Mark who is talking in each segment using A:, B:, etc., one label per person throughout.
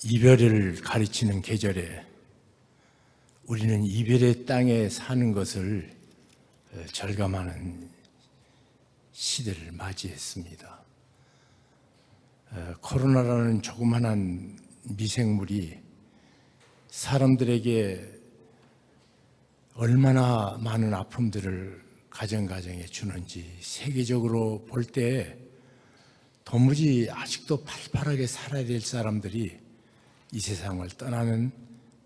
A: 이별을 가르치는 계절에 우리는 이별의 땅에 사는 것을 절감하는 시대를 맞이했습니다. 코로나라는 조그만한 미생물이 사람들에게 얼마나 많은 아픔들을 가정가정에 주는지 세계적으로 볼 때 도무지 아직도 팔팔하게 살아야 될 사람들이 이 세상을 떠나는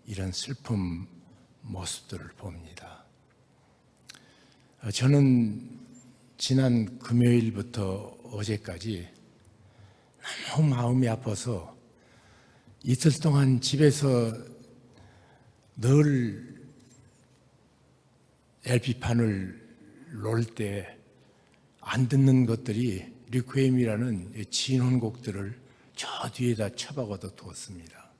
A: 이런 슬픈 모습들을 봅니다. 저는 지난 금요일부터 어제까지 너무 마음이 아파서 이틀 동안 집에서 늘 LP판을 놓을 때 안 듣는 것들이 리퀘임이라는 진혼곡들을 저 뒤에다 처박아도 두었습니다.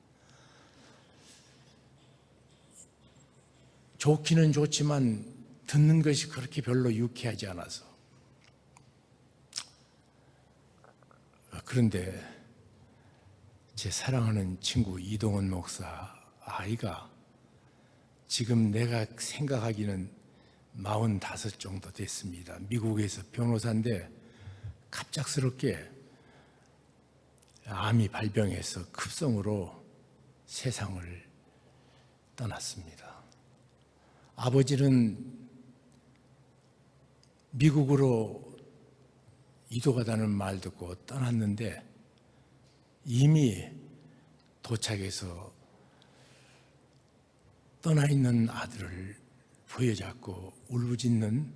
A: 좋기는 좋지만 듣는 것이 그렇게 별로 유쾌하지 않아서. 그런데 제 사랑하는 친구 이동원 목사 아이가 지금 내가 생각하기는 45 정도 됐습니다. 미국에서 변호사인데 갑작스럽게 암이 발병해서 급성으로 세상을 떠났습니다. 아버지는 미국으로 이도가다는 말 듣고 떠났는데 이미 도착해서 떠나 있는 아들을 부여잡고 울부짖는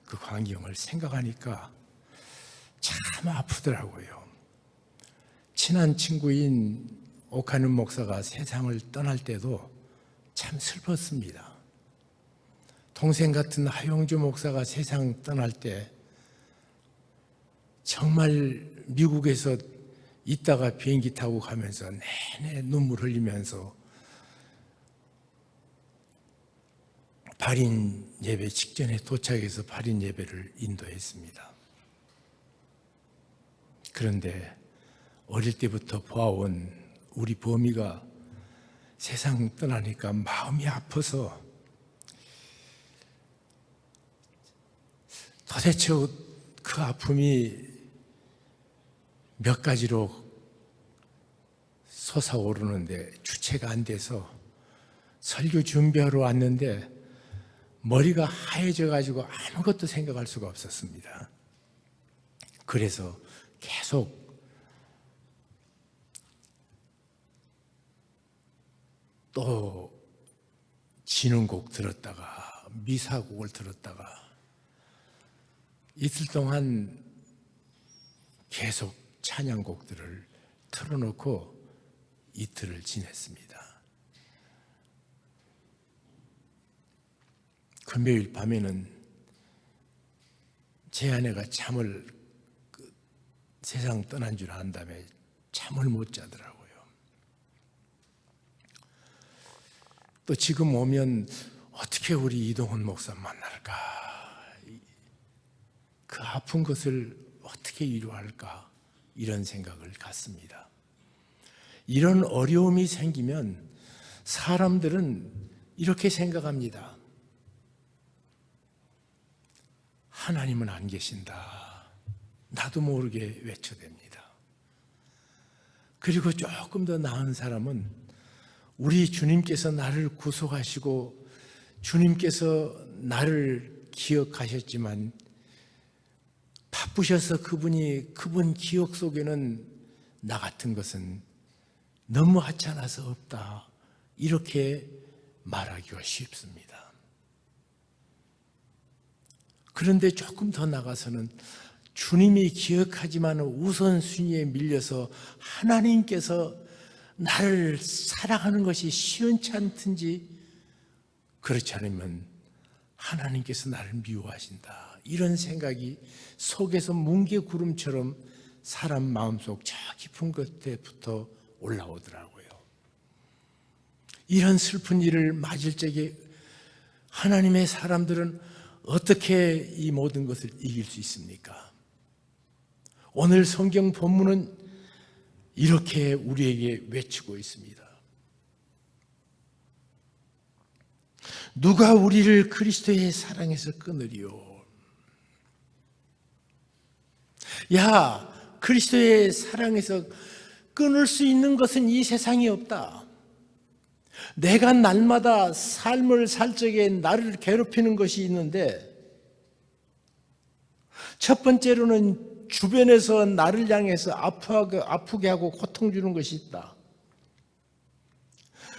A: 그 광경을 생각하니까 참 아프더라고요. 친한 친구인 오카는 목사가 세상을 떠날 때도 참 슬펐습니다. 동생 같은 하용주 목사가 세상 떠날 때 정말 미국에서 있다가 비행기 타고 가면서 내내 눈물 흘리면서 발인 예배 직전에 도착해서 발인 예배를 인도했습니다. 그런데 어릴 때부터 보아온 우리 범이가 세상 떠나니까 마음이 아파서 도대체 그 아픔이 몇 가지로 솟아오르는데 주체가 안 돼서 설교 준비하러 왔는데 머리가 하얘져 가지고 아무것도 생각할 수가 없었습니다. 그래서 계속 또 진흥곡 들었다가 미사곡을 들었다가 이틀 동안 계속 찬양곡들을 틀어놓고 이틀을 지냈습니다. 금요일 밤에는 제 아내가 잠을 세상 떠난 줄 안 다음에 잠을 못 자더라고요. 또 지금 오면 어떻게 우리 이동훈 목사 만날까? 그 아픈 것을 어떻게 위로할까? 이런 생각을 갖습니다. 이런 어려움이 생기면 사람들은 이렇게 생각합니다. 하나님은 안 계신다. 나도 모르게 외쳐댑니다. 그리고 조금 더 나은 사람은 우리 주님께서 나를 구속하시고 주님께서 나를 기억하셨지만 바쁘셔서 그분 기억 속에는 나 같은 것은 너무 하찮아서 없다. 이렇게 말하기가 쉽습니다. 그런데 조금 더 나가서는 주님이 기억하지만 우선순위에 밀려서 하나님께서 나를 사랑하는 것이 시원치 않든지 그렇지 않으면 하나님께서 나를 미워하신다. 이런 생각이 속에서 뭉게구름처럼 사람 마음속 저 깊은 끝에부터 올라오더라고요. 이런 슬픈 일을 맞을 적에 하나님의 사람들은 어떻게 이 모든 것을 이길 수 있습니까? 오늘 성경 본문은 이렇게 우리에게 외치고 있습니다. 누가 우리를 그리스도의 사랑에서 끊으리요? 야, 그리스도의 사랑에서 끊을 수 있는 것은 이 세상에 없다. 내가 날마다 삶을 살 적에 나를 괴롭히는 것이 있는데, 첫 번째로는 주변에서 나를 향해서 아프게 하고 고통 주는 것이 있다.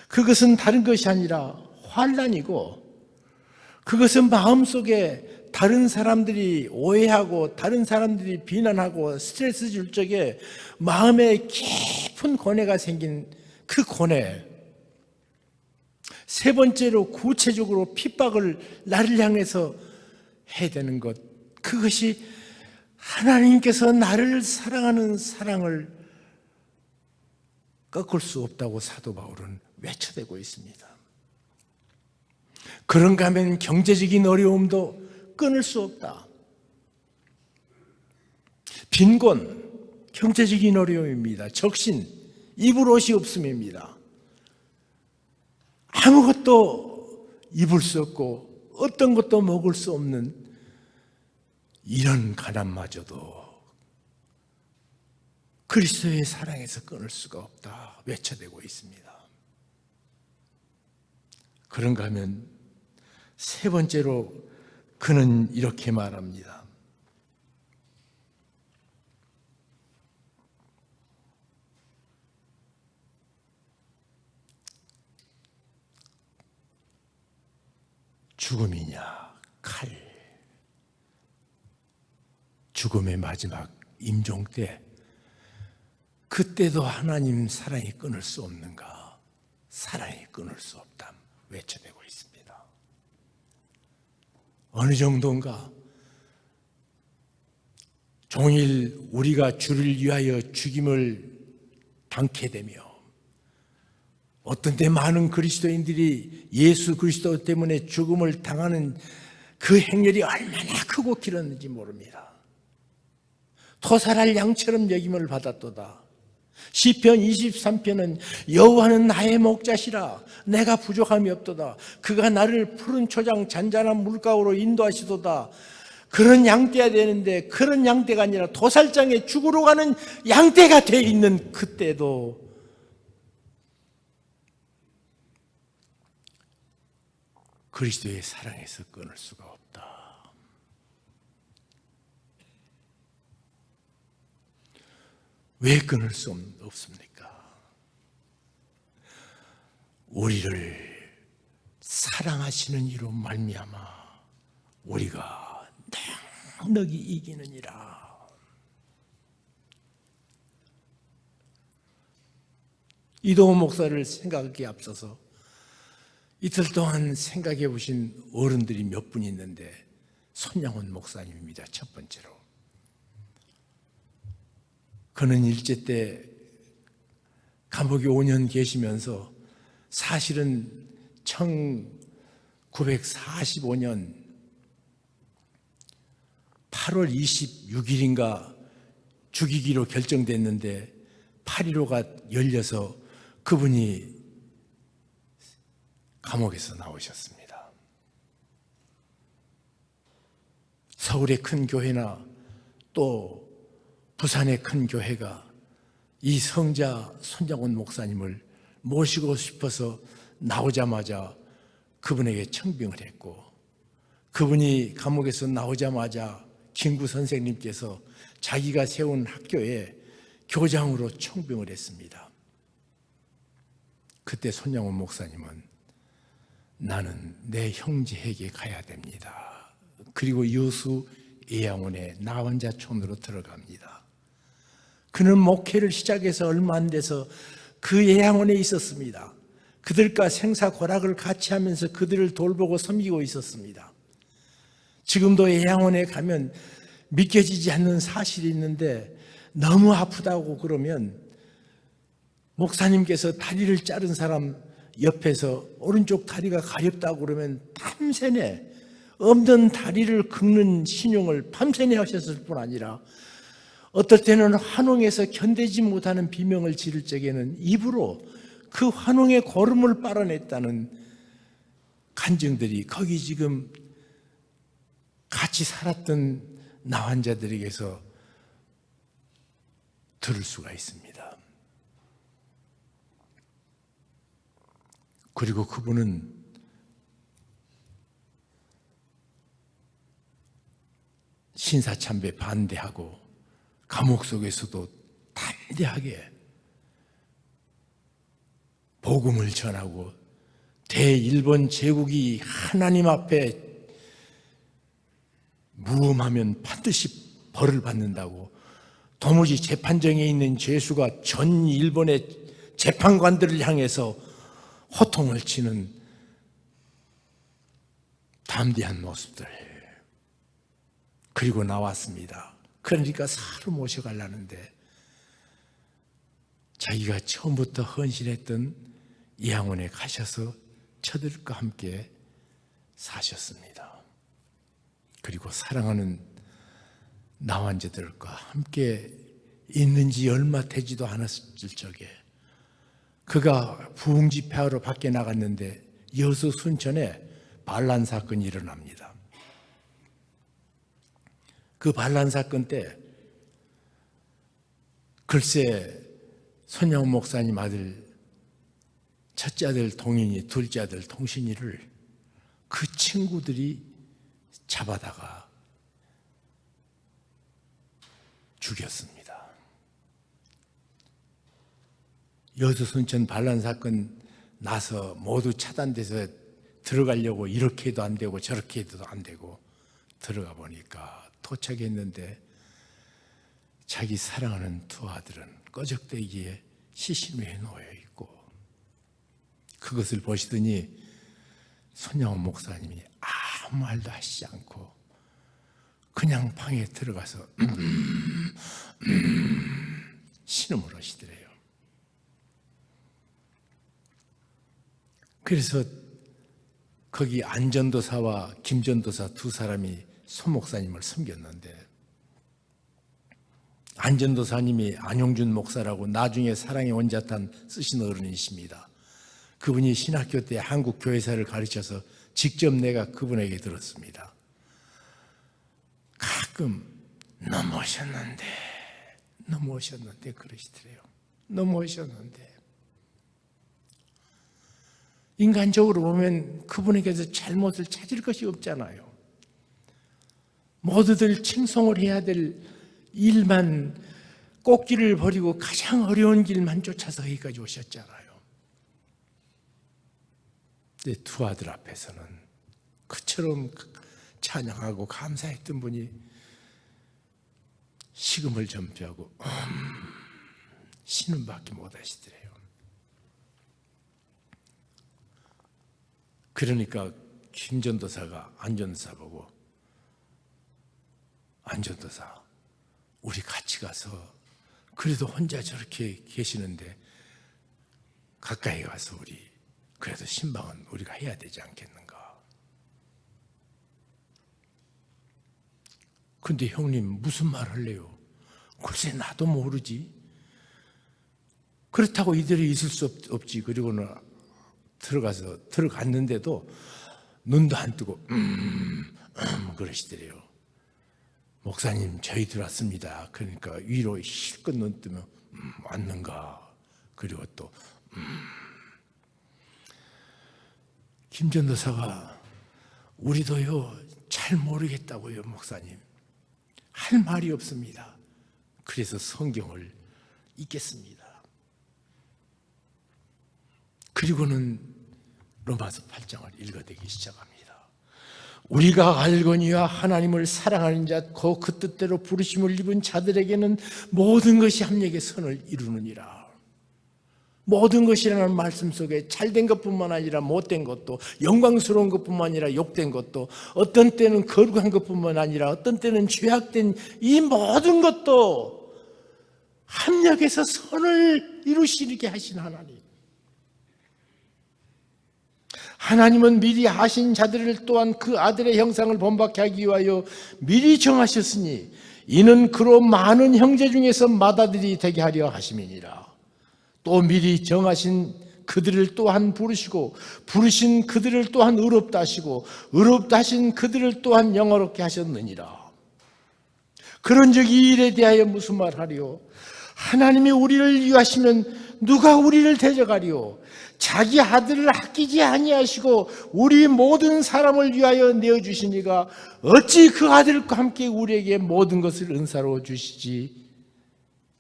A: 그것은 다른 것이 아니라 환난이고, 그것은 마음속에 다른 사람들이 오해하고 다른 사람들이 비난하고 스트레스 줄 적에 마음에 깊은 고뇌가 생긴 그 고뇌. 세 번째로 구체적으로 핍박을 나를 향해서 해야 되는 것, 그것이 하나님께서 나를 사랑하는 사랑을 꺾을 수 없다고 사도 바울은 외쳐대고 있습니다. 그런가 하면 경제적인 어려움도 끊을 수 없다. 빈곤, 경제적인 어려움입니다. 적신, 입을 옷이 없음입니다. 아무것도 입을 수 없고 어떤 것도 먹을 수 없는 이런 가난마저도 그리스도의 사랑에서 끊을 수가 없다 외쳐대고 있습니다. 그런가 하면 세 번째로 그는 이렇게 말합니다. 죽음이냐, 칼. 죽음의 마지막 임종 때, 그때도 하나님 사랑이 끊을 수 없는가? 사랑이 끊을 수 없다 외쳐대고 있습니다. 어느 정도인가? 종일 우리가 주를 위하여 죽임을 당케 되며, 어떤 때 많은 그리스도인들이 예수 그리스도 때문에 죽음을 당하는 그 행렬이 얼마나 크고 길었는지 모릅니다. 토살할 양처럼 여김을 받았도다. 시편 23편은 여호와는 나의 목자시라 내가 부족함이 없도다. 그가 나를 푸른 초장 잔잔한 물가로 인도하시도다. 그런 양떼야 되는데 그런 양떼가 아니라 도살장에 죽으러 가는 양떼가 돼 있는 그때도 그리스도의 사랑에서 끊을 수가 없다. 왜 끊을 수 없습니까? 우리를 사랑하시는 이로 말미암아 우리가 넉넉히 이기느니라. 이동훈 목사를 생각하기에 앞서서 이틀 동안 생각해 보신 어른들이 몇 분 있는데 손양훈 목사님입니다. 첫 번째로. 그는 일제 때 감옥에 5년 계시면서 사실은 1945년 8월 26일인가 죽이기로 결정됐는데 8.15가 열려서 그분이 감옥에서 나오셨습니다. 서울의 큰 교회나 또 부산의 큰 교회가 이 성자 손장훈 목사님을 모시고 싶어서 나오자마자 그분에게 청빙을 했고, 그분이 감옥에서 나오자마자 김구 선생님께서 자기가 세운 학교에 교장으로 청빙을 했습니다. 그때 손장훈 목사님은 나는 내 형제에게 가야 됩니다. 그리고 여수 예양원에 나 혼자 촌으로 들어갑니다. 그는 목회를 시작해서 얼마 안 돼서 그 예양원에 있었습니다. 그들과 생사고락을 같이 하면서 그들을 돌보고 섬기고 있었습니다. 지금도 예양원에 가면 믿겨지지 않는 사실이 있는데 너무 아프다고 그러면 목사님께서 다리를 자른 사람 옆에서 오른쪽 다리가 가렵다고 그러면 밤새내 없는 다리를 긁는 신용을 밤새내 하셨을 뿐 아니라 어떨 때는 환웅에서 견디지 못하는 비명을 지를 적에는 입으로 그 환웅의 고름을 빨아냈다는 간증들이 거기 지금 같이 살았던 나환자들에게서 들을 수가 있습니다. 그리고 그분은 신사참배 반대하고 감옥 속에서도 담대하게 복음을 전하고 대일본 제국이 하나님 앞에 무음하면 반드시 벌을 받는다고 도무지 재판정에 있는 죄수가 전 일본의 재판관들을 향해서 호통을 치는 담대한 모습들. 그리고 나왔습니다. 그러니까 사로 모셔가려는데 자기가 처음부터 헌신했던 이양원에 가셔서 저들과 함께 사셨습니다. 그리고 사랑하는 나환자들과 함께 있는지 얼마 되지도 않았을 적에 그가 부흥 집회하러 밖에 나갔는데 여수 순천에 반란 사건이 일어납니다. 그 반란 사건 때 글쎄 손양원 목사님 아들 첫째 아들 동인이 둘째 아들 통신이를 그 친구들이 잡아다가 죽였습니다. 여수 순천 반란 사건 나서 모두 차단돼서 들어가려고 이렇게 해도 안 되고 저렇게 해도 안 되고 들어가 보니까 도착했는데 자기 사랑하는 두 아들은 꺼적대기에 시신 위에 놓여 있고 그것을 보시더니 손양원 목사님이 아무 말도 하시지 않고 그냥 방에 들어가서 신음을 하시더래요. 그래서 거기 안전도사와 김전도사 두 사람이 손 목사님을 섬겼는데 안전도사님이 안용준 목사라고 나중에 사랑의 원자탄 쓰신 어른이십니다. 그분이 신학교 때 한국 교회사를 가르쳐서 직접 내가 그분에게 들었습니다. 가끔 넘어오셨는데 그러시더래요. 넘어오셨는데 인간적으로 보면 그분에게서 잘못을 찾을 것이 없잖아요. 모두들 칭송을 해야 될 일만 꽃길을 버리고 가장 어려운 길만 쫓아서 여기까지 오셨잖아요. 근데 두 아들 앞에서는 그처럼 찬양하고 감사했던 분이 식음을 전폐하고 신음밖에 못하시더래요. 그러니까 김전도사가 안전도사 보고 안전도사 우리 같이 가서 그래도 혼자 저렇게 계시는데 가까이 가서 우리 그래도 신방은 우리가 해야 되지 않겠는가. 근데 형님 무슨 말 할래요? 글쎄 나도 모르지. 그렇다고 이들이 있을 수 없지. 그리고는 들어갔는데도 눈도 안 뜨고 그러시더래요. 목사님 저희 들어왔습니다. 그러니까 위로 실컷 눈 뜨면 왔는가. 그리고 또 김전도사가 우리도요 잘 모르겠다고요 목사님. 할 말이 없습니다. 그래서 성경을 읽겠습니다. 그리고는 로마서 8장을 읽어대기 시작합니다. 우리가 알거니와 하나님을 사랑하는 자 곧 그 뜻대로 부르심을 입은 자들에게는 모든 것이 합력의 선을 이루느니라. 모든 것이라는 말씀 속에 잘된 것뿐만 아니라 못된 것도, 영광스러운 것뿐만 아니라 욕된 것도, 어떤 때는 거룩한 것뿐만 아니라 어떤 때는 죄악된 이 모든 것도 합력해서 선을 이루시게 하신 하나님. 하나님은 미리 하신 자들을 또한 그 아들의 형상을 본받게 하기 위하여 미리 정하셨으니 이는 그로 많은 형제 중에서 맏아들이 되게 하려 하심이니라. 또 미리 정하신 그들을 또한 부르시고 부르신 그들을 또한 의롭다 하시고 의롭다 하신 그들을 또한 영화롭게 하셨느니라. 그런즉 이 일에 대하여 무슨 말하리요? 하나님이 우리를 위하시면 누가 우리를 대적하리요? 자기 아들을 아끼지 아니하시고 우리 모든 사람을 위하여 내어주시니가 어찌 그 아들과 함께 우리에게 모든 것을 은사로 주시지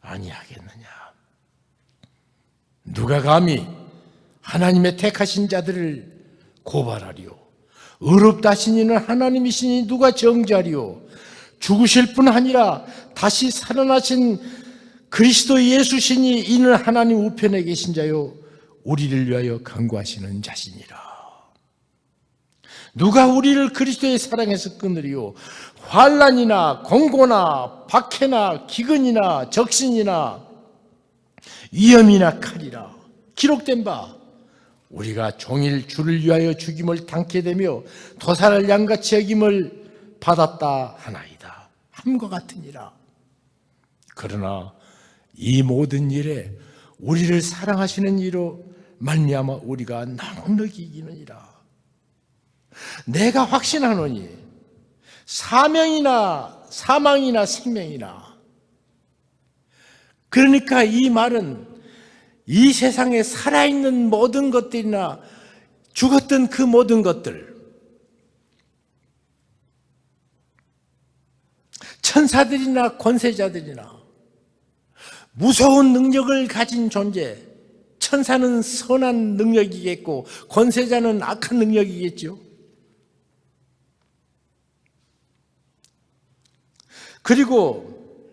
A: 아니하겠느냐? 누가 감히 하나님의 택하신 자들을 고발하리요? 의롭다 하신 이는 하나님이시니 누가 정죄하리요? 죽으실 뿐 아니라 다시 살아나신 그리스도 예수시니 이는 하나님 우편에 계신 자요 우리를 위하여 간구하시는 자시니라. 누가 우리를 그리스도의 사랑에서 끊으리요? 환난이나 공고나 박해나 기근이나 적신이나 위험이나 칼이라. 기록된 바 우리가 종일 주를 위하여 죽임을 당케 되며 도살을 양같이 여김을 받았다 하나이다. 함과 같으니라. 그러나 이 모든 일에 우리를 사랑하시는 이로 말미암아 우리가 넉넉히 이기느니라. 내가 확신하노니 사망이나 생명이나, 그러니까 이 말은 이 세상에 살아있는 모든 것들이나 죽었던 그 모든 것들, 천사들이나 권세자들이나 무서운 능력을 가진 존재, 천사는 선한 능력이겠고 권세자는 악한 능력이겠죠. 그리고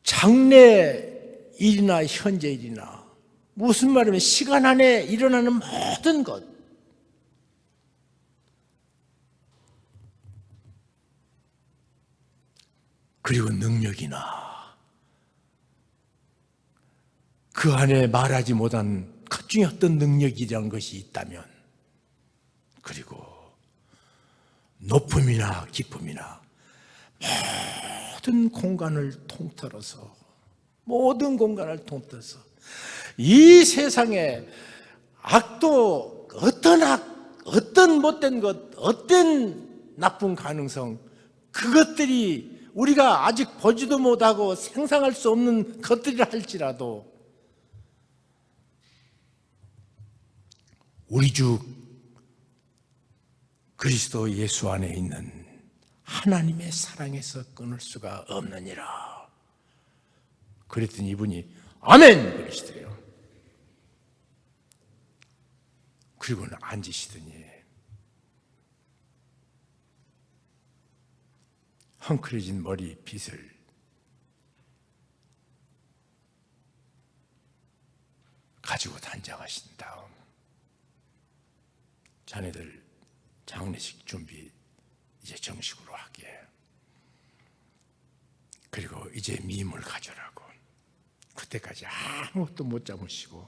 A: 장래 일이나 현재 일이나, 무슨 말이면 시간 안에 일어나는 모든 것, 그리고 능력이나 그 안에 말하지 못한 것 중에 어떤 능력이라는 것이 있다면, 그리고 높음이나 기쁨이나 모든 공간을 통틀어서, 모든 공간을 통틀어서 이 세상에 악도, 어떤 못된 것, 어떤 나쁜 가능성, 그것들이 우리가 아직 보지도 못하고 상상할 수 없는 것들이라 할지라도 우리 주 그리스도 예수 안에 있는 하나님의 사랑에서 끊을 수가 없느니라. 그랬더니 이분이 아멘 그러시더래요. 그리고는 앉으시더니 헝클어진 머리빗을 가지고 단장하신 다음, 자네들 장례식 준비 이제 정식으로 하게, 그리고 이제 미임을 가져라고, 그때까지 아무것도 못 잡으시고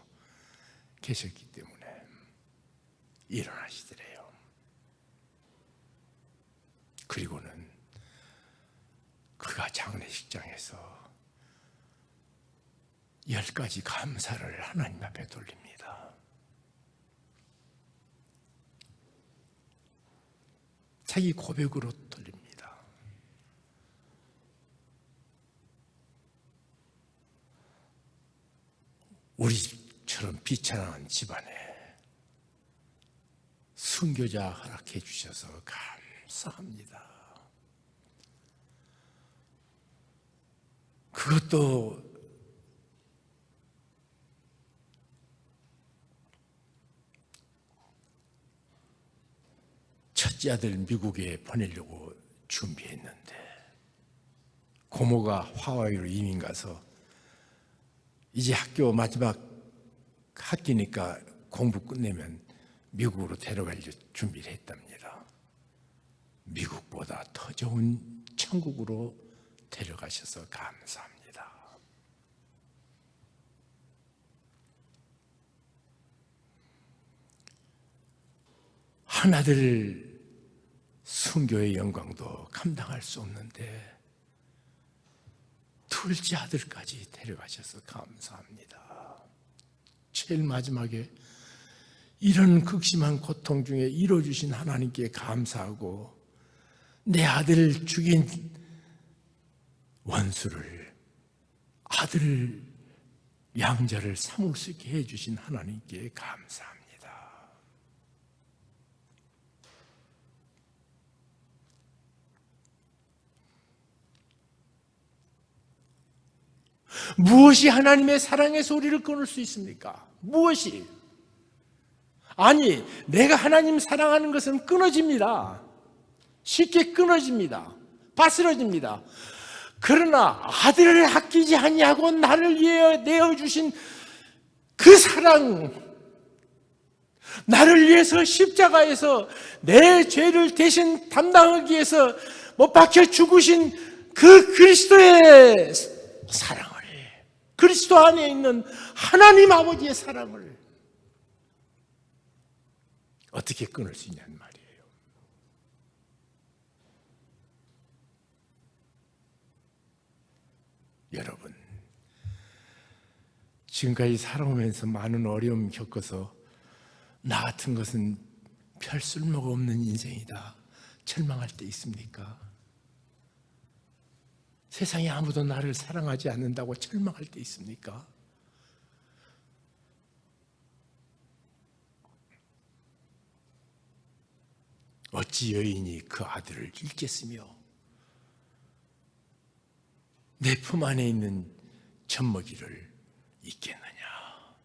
A: 계셨기 때문에 일어나시더래요. 그리고는 그가 장례식장에서 10가지 감사를 하나님 앞에 돌립니다. 자기 고백으로 돌립니다. 우리처럼 비천한 집안에 순교자 허락해 주셔서 감사합니다. 그것도 첫째 아들 미국에 보내려고 준비했는데 고모가 하와이로 이민 가서 이제 학교 마지막 학기니까 공부 끝내면 미국으로 데려갈 준비를 했답니다. 미국보다 더 좋은 천국으로 데려가셔서 감사합니다. 하나들 순교의 영광도 감당할 수 없는데 둘째 아들까지 데려가셔서 감사합니다. 제일 마지막에 이런 극심한 고통 중에 이뤄주신 하나님께 감사하고 내 아들을 죽인 원수를 아들 양자를 삼을 수 있게 해주신 하나님께 감사합니다. 무엇이 하나님의 사랑의 소리를 끊을 수 있습니까? 무엇이? 아니, 내가 하나님 사랑하는 것은 끊어집니다. 쉽게 끊어집니다. 바스러집니다. 그러나 아들을 아끼지 아니하고 나를 위해 내어주신 그 사랑, 나를 위해서 십자가에서 내 죄를 대신 담당하기 위해서 못 박혀 죽으신 그 그리스도의 사랑을, 그리스도 안에 있는 하나님 아버지의 사랑을 어떻게 끊을 수 있냐는 말이에요. 여러분, 지금까지 살아오면서 많은 어려움 겪어서 나 같은 것은 별 쓸모가 없는 인생이다 절망할 때 있습니까? 세상에 아무도 나를 사랑하지 않는다고 절망할 때 있습니까? 어찌 여인이 그 아들을 잃겠으며 내 품 안에 있는 젖먹이를 잊겠느냐.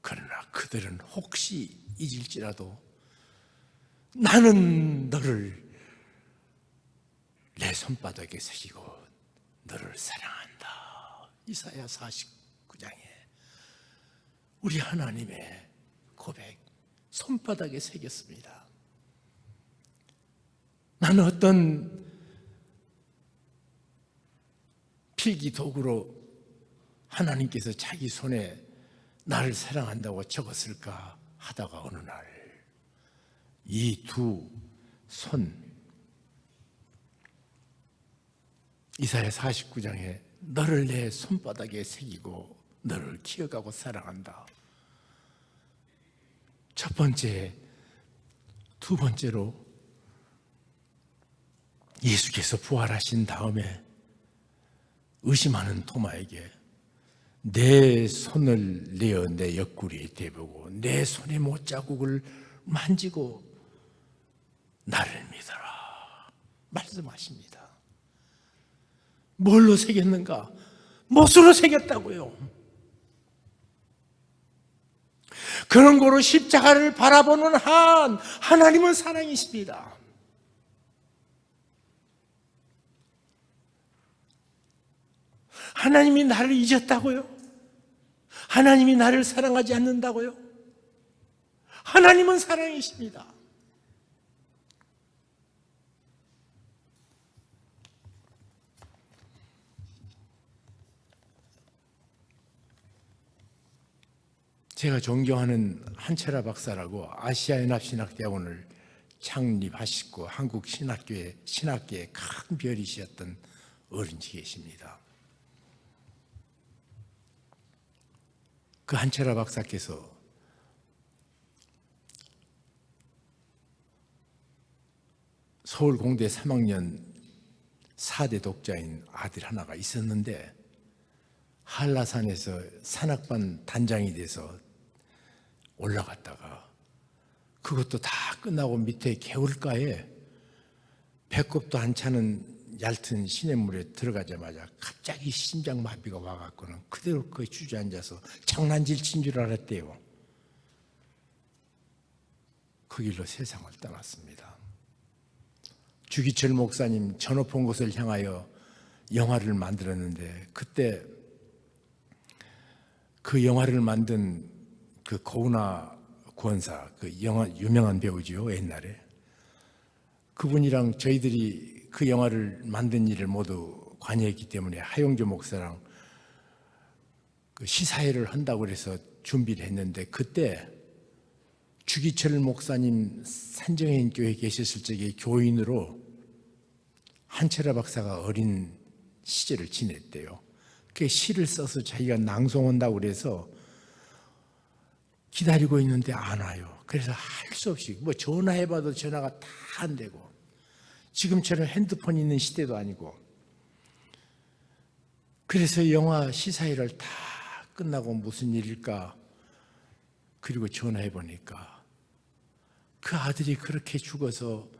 A: 그러나 그들은 혹시 잊을지라도 나는 너를 내 손바닥에 새기고 너를 사랑한다. 이사야 49장에 우리 하나님의 고백 손바닥에 새겼습니다. 나는 어떤 필기 도구로 하나님께서 자기 손에 나를 사랑한다고 적었을까 하다가 어느 날 이 두 손, 이사야 49장에 너를 내 손바닥에 새기고 너를 키워가고 사랑한다. 첫 번째, 두 번째로 예수께서 부활하신 다음에 의심하는 토마에게 내 손을 내어 내 옆구리에 대보고 내 손의 못자국을 만지고 나를 믿어라 말씀하십니다. 뭘로 새겼는가? 못으로 새겼다고요. 그런 거로 십자가를 바라보는 한 하나님은 사랑이십니다. 하나님이 나를 잊었다고요? 하나님이 나를 사랑하지 않는다고요? 하나님은 사랑이십니다. 제가 존경하는 한철아 박사라고 아시아연합신학대학원을 창립하시고 한국 신학계의 큰 별이셨던 어른이 계십니다. 그 한철아 박사께서 서울공대 3학년 4대 독자인 아들 하나가 있었는데 한라산에서 산악반 단장이 돼서 올라갔다가 그것도 다 끝나고 밑에 개울가에 배꼽도 안 차는 얇은 시냇물에 들어가자마자 갑자기 심장마비가 와갖고는 그대로 거기 주저앉아서 장난질 친 줄 알았대요. 그 길로 세상을 떠났습니다. 주기철 목사님 전업 온 곳을 향하여 영화를 만들었는데 그때 그 영화를 만든 그 고은하 구원사, 그 영화 유명한 배우지요, 옛날에. 그분이랑 저희들이 그 영화를 만든 일을 모두 관여했기 때문에 하용조 목사랑 그 시사회를 한다고 해서 준비를 했는데 그때 주기철 목사님 산정행 교회에 계셨을 적에 교인으로 한철아 박사가 어린 시절을 지냈대요. 그 시를 써서 자기가 낭송한다고 그래서 기다리고 있는데 안 와요. 그래서 할 수 없이 뭐 전화해봐도 전화가 다 안 되고, 지금처럼 핸드폰 있는 시대도 아니고, 그래서 영화 시사회를 다 끝나고 무슨 일일까 그리고 전화해보니까 그 아들이 그렇게 죽어서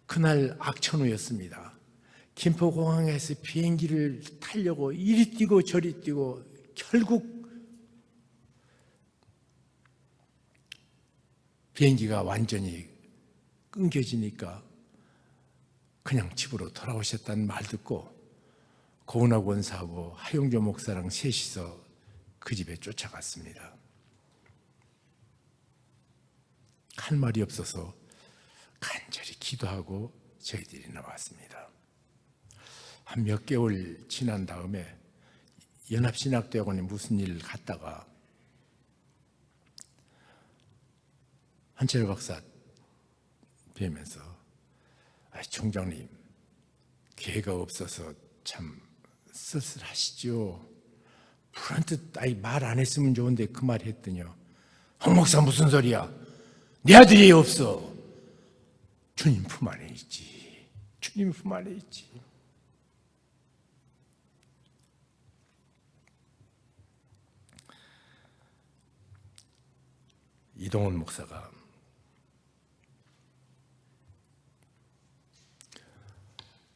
A: 그날 악천후였습니다. 김포공항에서 비행기를 타려고 이리 뛰고 저리 뛰고 결국 비행기가 완전히 끊겨지니까 그냥 집으로 돌아오셨다는 말 듣고 고은하 권사하고 하용조 목사랑 셋이서 그 집에 쫓아갔습니다. 할 말이 없어서 간절히 기도하고 저희들이 나왔습니다. 한 몇 개월 지난 다음에 연합신학대학원에 무슨 일을 갔다가 한철 박사 뵈면서 총장님, 기회가 없어서 참 쓸쓸하시죠. 불한테 말 안 했으면 좋은데 그 말 했더니요, 홍 목사 무슨 소리야? 내 아들이 없어. 주님 품 안에 있지. 주님 품 안에 있지. 이동원 목사가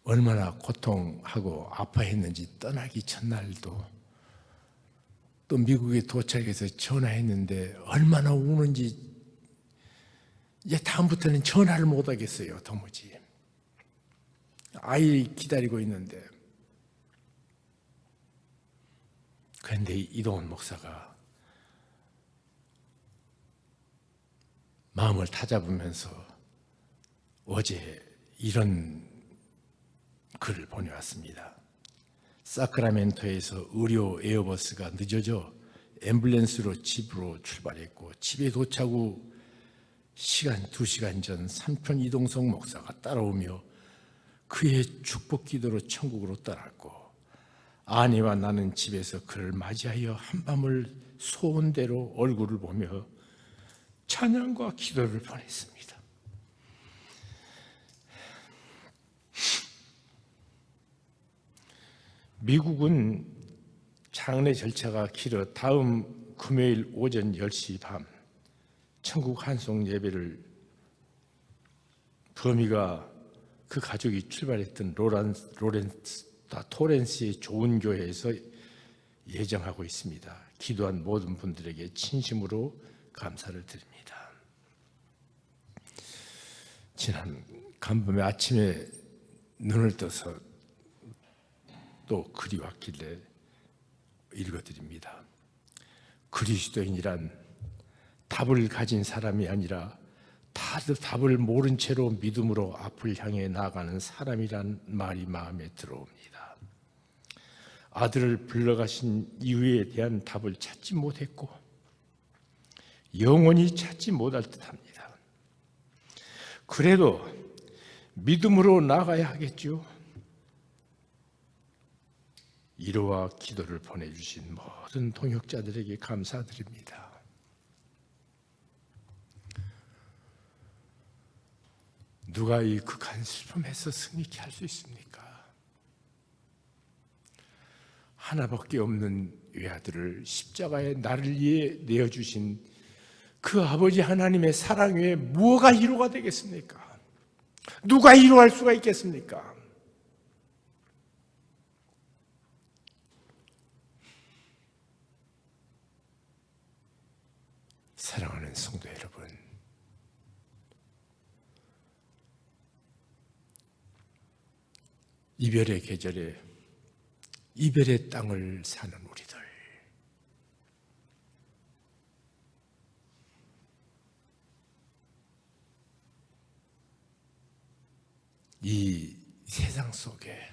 A: 얼마나 고통하고 아파했는지 떠나기 전날도 또 미국에 도착해서 전화했는데 얼마나 우는지 이제 다음부터는 전화를 못 하겠어요. 도무지. 아이 기다리고 있는데. 그런데 이동원 목사가 마음을 다잡으면서 어제 이런 글을 보내왔습니다. 사크라멘토에서 의료 에어버스가 늦어져 앰뷸런스로 집으로 출발했고 집에 도착 후 2시간 전 삼촌 이동성 목사가 따라오며 그의 축복 기도로 천국으로 떠났고 아내와 나는 집에서 그를 맞이하여 한밤을 소원대로 얼굴을 보며 찬양과 기도를 보냈습니다. 미국은 장례 절차가 길어 다음 금요일 오전 10시 밤 천국 한송 예배를 버미가 그 가족이 출발했던 토렌스의 좋은 교회에서 예정하고 있습니다. 기도한 모든 분들에게 진심으로 감사를 드립니다. 지난 간밤에 아침에 눈을 떠서 또 글이 왔길래 읽어드립니다. 그리스도인이란 답을 가진 사람이 아니라 답을 모른 채로 믿음으로 앞을 향해 나아가는 사람이란 말이 마음에 들어옵니다. 아들을 불러가신 이유에 대한 답을 찾지 못했고 영원히 찾지 못할 듯합니다. 그래도 믿음으로 나아가야 하겠죠. 위로와 기도를 보내주신 모든 동역자들에게 감사드립니다. 누가 이 극한 슬픔에서 승리케 할 수 있습니까? 하나밖에 없는 외아들을 십자가에 나를 위해 내어주신 그 아버지 하나님의 사랑 외에 무엇가 위로가 되겠습니까? 누가 위로할 수가 있겠습니까? 사랑하는 성도 여러분, 이별의 계절에 이별의 땅을 사는 우리들, 이 세상 속에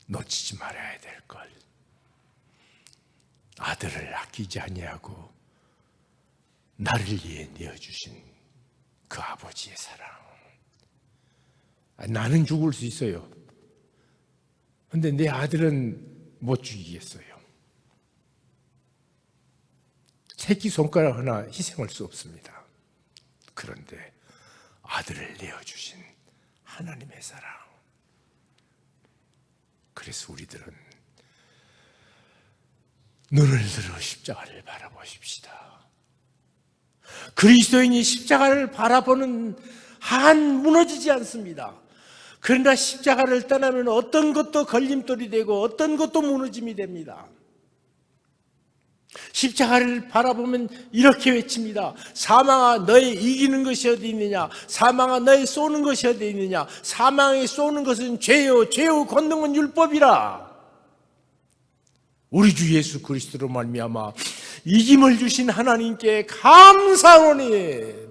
A: 놓치지 말아야 될 것, 아들을 아끼지 아니하고 나를 위해 내어주신 그 아버지의 사랑. 나는 죽을 수 있어요. 그런데 내 아들은 못 죽이겠어요. 새끼손가락 하나 희생할 수 없습니다. 그런데 아들을 내어주신 하나님의 사랑. 그래서 우리들은 눈을 들어 십자가를 바라보십시다. 그리스도인이 십자가를 바라보는 한 무너지지 않습니다. 그러나 십자가를 떠나면 어떤 것도 걸림돌이 되고 어떤 것도 무너짐이 됩니다. 십자가를 바라보면 이렇게 외칩니다. 사망아 너의 이기는 것이 어디 있느냐? 사망아 너의 쏘는 것이 어디 있느냐? 사망에 쏘는 것은 죄요 죄요 권능은 율법이라. 우리 주 예수 그리스도로 말미암아 이김을 주신 하나님께 감사하노니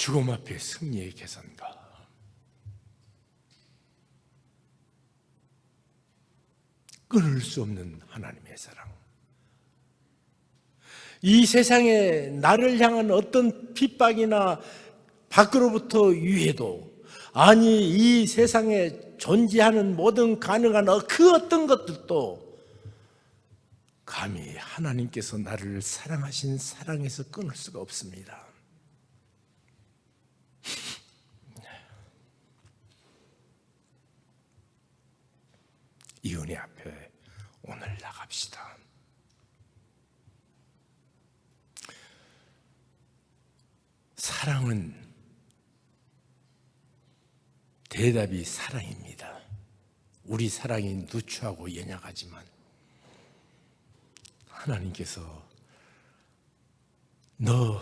A: 죽음 앞에 승리의 계산가. 끊을 수 없는 하나님의 사랑. 이 세상에 나를 향한 어떤 핍박이나 밖으로부터 유해도, 아니 이 세상에 존재하는 모든 가능한 그 어떤 것들도 감히 하나님께서 나를 사랑하신 사랑에서 끊을 수가 없습니다. 이 은혜 앞에 오늘 나갑시다. 사랑은 대답이 사랑입니다. 우리 사랑이 누추하고 연약하지만 하나님께서 너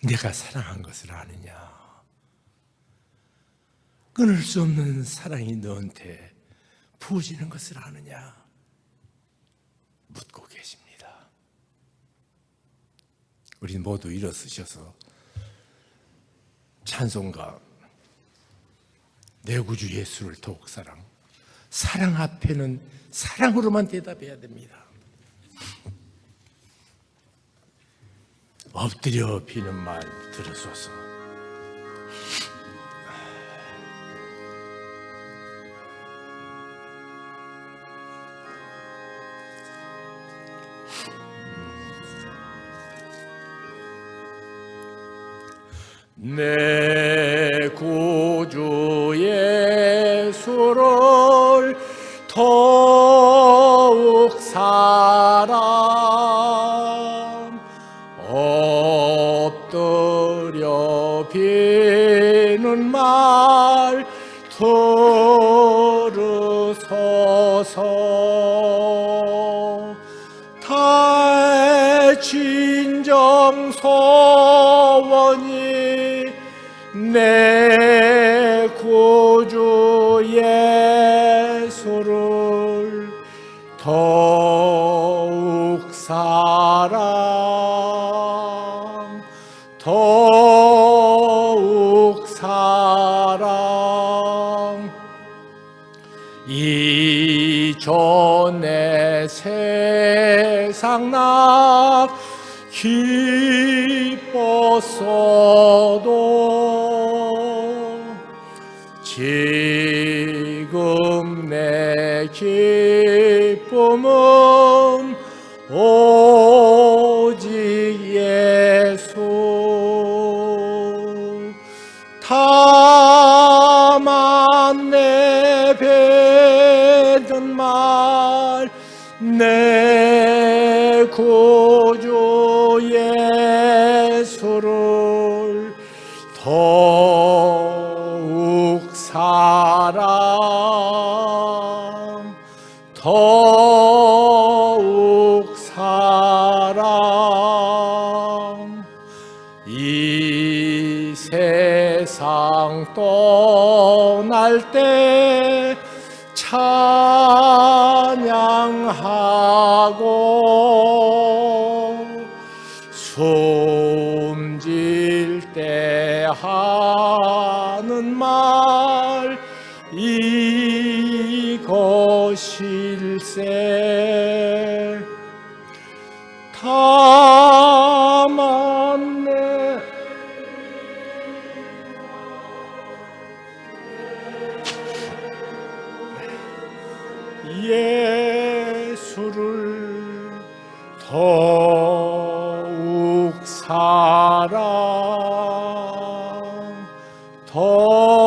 A: 내가 사랑한 것을 아느냐? 끊을 수 없는 사랑이 너한테 부어지는 것을 아느냐? 묻고 계십니다. 우리 모두 일어서셔서 찬송가 내 구주 예수를 더욱 사랑 앞에는 사랑으로만 대답해야 됩니다. 엎드려 비는 말 들으소서. 내 구주 예수를 더욱 사랑 엎드려 비는 말 들으소서. 다의 진정 소원이 내 구주 예수를 더욱 사랑 더욱 사랑. 이전에 세상 나 기뻤어도 지금 내 기쁨은 오직 예수. 다만 내 뱉은 말 내 구주 예수를 더욱 사랑 더욱 사랑. 이 세상 떠날 때 찬양하고 숨질 때 하는 말 글쎄 담았네. 예수를 더욱 사랑, 더욱